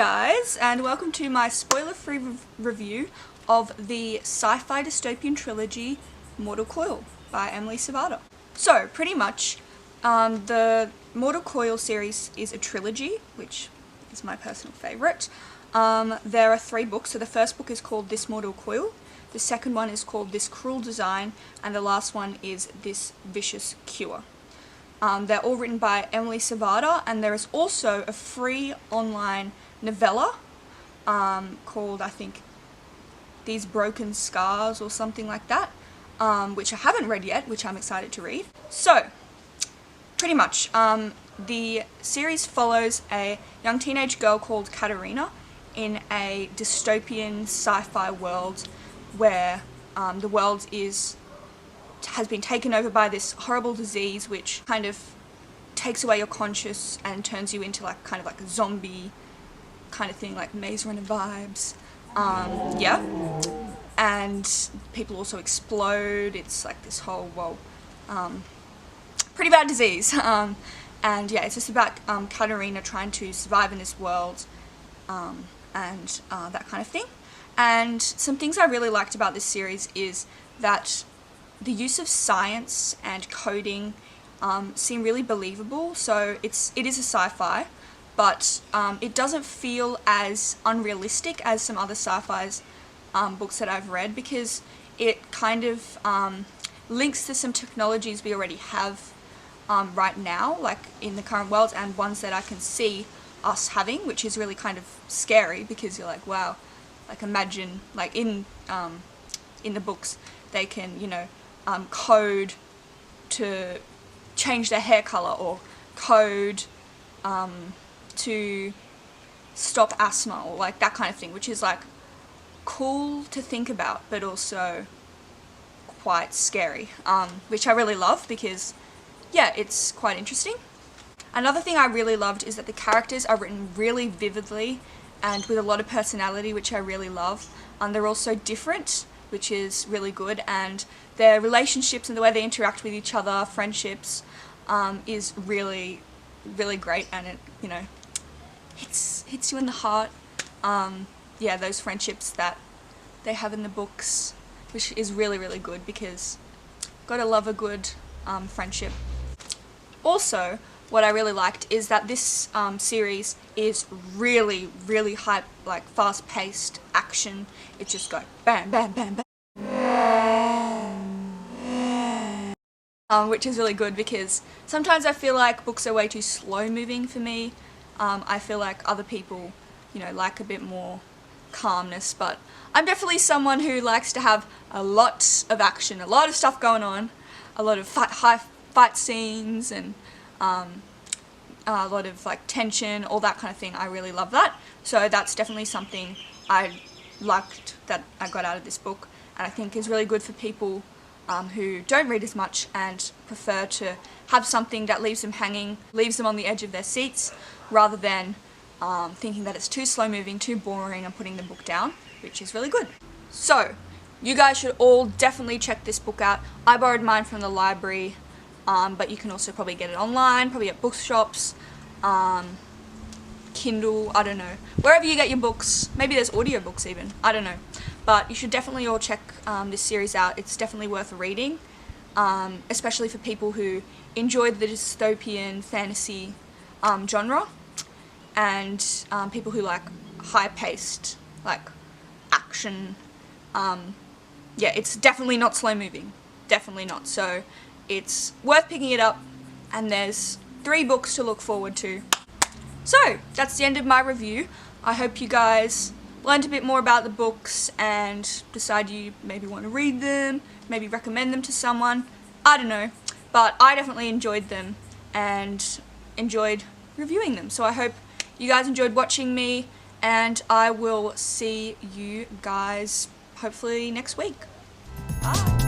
guys, and welcome to my spoiler-free review of the sci-fi dystopian trilogy Mortal Coil by Emily Suvada. So, pretty much, the Mortal Coil series is a trilogy, which is my personal favourite. There are 3 books, so the first book is called This Mortal Coil, the second one is called This Cruel Design, and the last one is This Vicious Cure. They're all written by Emily Suvada, and there is also a free online novella called, I think, These Broken Scars or something like that, which I haven't read yet, which I'm excited to read. So, pretty much, the series follows a young teenage girl called 𝘟𝘟𝘟𝘟𝘟𝘟𝘟𝘟 in a dystopian sci-fi world where the world has been taken over by this horrible disease which kind of takes away your conscious and turns you into like kind of like a zombie kind of thing, like Maze Runner vibes. Yeah, and people also explode. It's like this whole, pretty bad disease. And yeah, it's just about 𝘟𝘟𝘟𝘟𝘟𝘟𝘟 trying to survive in this world, and that kind of thing. And some things I really liked about this series is that the use of science and coding seem really believable. So it is a sci-fi, but it doesn't feel as unrealistic as some other sci-fi's books that I've read, because it kind of links to some technologies we already have right now, like in the current world, and ones that I can see us having, which is really kind of scary, because you're like, wow, like imagine, like in the books they can, you know, code to change their hair color, or code to stop asthma, or like that kind of thing, which is like cool to think about but also quite scary, which I really love because yeah, it's quite interesting. Another thing I really loved is that the characters are written really vividly and with a lot of personality, which I really love. They're also different, which is really good, and their relationships and the way they interact with each other, friendships, is really, really great, and it, you know, hits you in the heart. Yeah, those friendships that they have in the books, which is really, really good, because gotta love a good friendship. Also, what I really liked is that this series is really, really hype, like fast-paced action. It just goes bam, bam, bam, bam. Which is really good, because sometimes I feel like books are way too slow-moving for me. I feel like other people, you know, like a bit more calmness, but I'm definitely someone who likes to have a lot of action, a lot of stuff going on, a lot of high fight scenes, and a lot of like tension, all that kind of thing. I really love that. So that's definitely something I liked that I got out of this book, and I think is really good for people who don't read as much and prefer to have something that leaves them hanging, leaves them on the edge of their seats, rather than thinking that it's too slow moving, too boring, and putting the book down, which is really good. So, you guys should all definitely check this book out. I borrowed mine from the library, but you can also probably get it online, probably at bookshops, Kindle, I don't know. Wherever you get your books, maybe there's audiobooks even, I don't know. But you should definitely all check this series out. It's definitely worth reading, especially for people who enjoy the dystopian fantasy genre, and people who like high-paced, like action. Yeah, it's definitely not slow-moving, definitely not. So it's worth picking it up, and there's 3 books to look forward to. So, that's the end of my review. I hope you guys learned a bit more about the books and decide you maybe want to read them, maybe recommend them to someone. I don't know. But I definitely enjoyed them and enjoyed reviewing them. So I hope you guys enjoyed watching me, and I will see you guys hopefully next week. Bye!